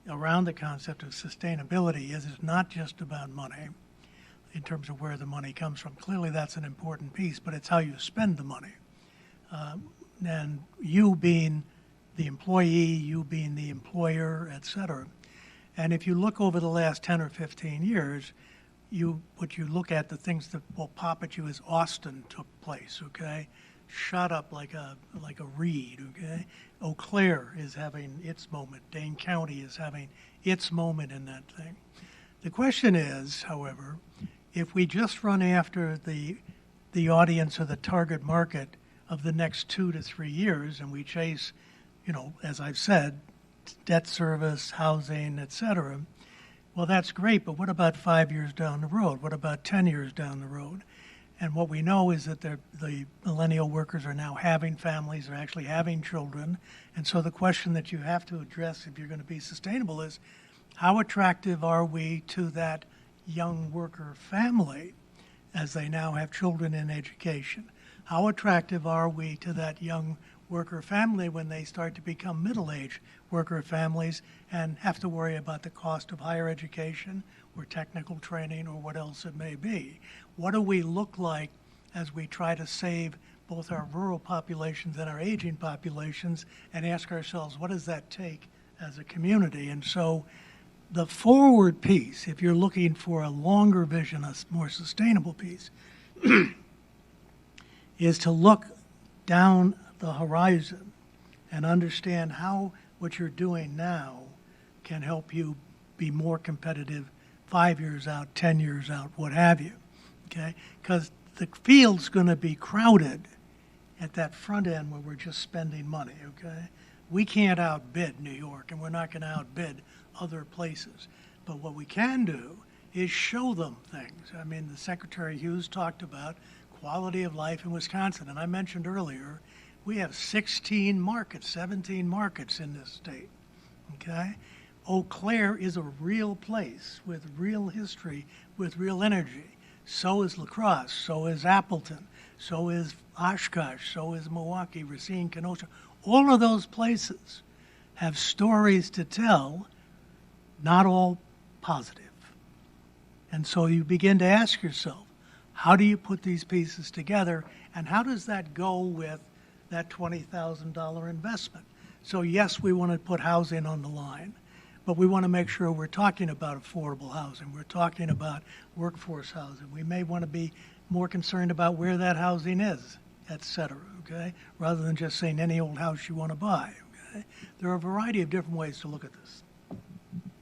around the concept of sustainability is it's not just about money in terms of where the money comes from. Clearly, that's an important piece, but it's how you spend the money. And you being the employee, you being the employer, et cetera. And if you look over the last 10 or 15 years, what you look at, the things that will pop at you as Austin took place, okay? Shot up like a reed, okay? Eau Claire is having its moment. Dane County is having its moment in that thing. The question is, however, if we just run after the audience or the target market of the next 2 to 3 years and we chase, as I've said, debt service, housing, et cetera, well, that's great, but what about 5 years down the road? What about 10 years down the road? And what we know is that the millennial workers are now having families, they're actually having children. And so the question that you have to address if you're going to be sustainable is, how attractive are we to that young worker family as they now have children in education? How attractive are we to that young worker family when they start to become middle-aged worker families and have to worry about the cost of higher education or technical training or what else it may be? What do we look like as we try to save both our rural populations and our aging populations and ask ourselves, what does that take as a community? And so the forward piece, if you're looking for a longer vision, a more sustainable piece, is to look down the horizon and understand how what you're doing now can help you be more competitive 5 years out, 10 years out, what have you, okay? Because the field's going to be crowded at that front end where we're just spending money, okay? We can't outbid New York, and we're not going to outbid other places. But what we can do is show them things. I mean, the Secretary Hughes talked about quality of life in Wisconsin, and I mentioned earlier, we have 16 markets, 17 markets in this state, okay? Eau Claire is a real place with real history, with real energy. So is La Crosse, so is Appleton, so is Oshkosh, so is Milwaukee, Racine, Kenosha. All of those places have stories to tell, not all positive. And so you begin to ask yourself, how do you put these pieces together, and how does that go with that $20,000 investment? So yes, we want to put housing on the line, but we want to make sure we're talking about affordable housing. We're talking about workforce housing. We may want to be more concerned about where that housing is, et cetera, okay? Rather than just saying any old house you want to buy, okay? There are a variety of different ways to look at this.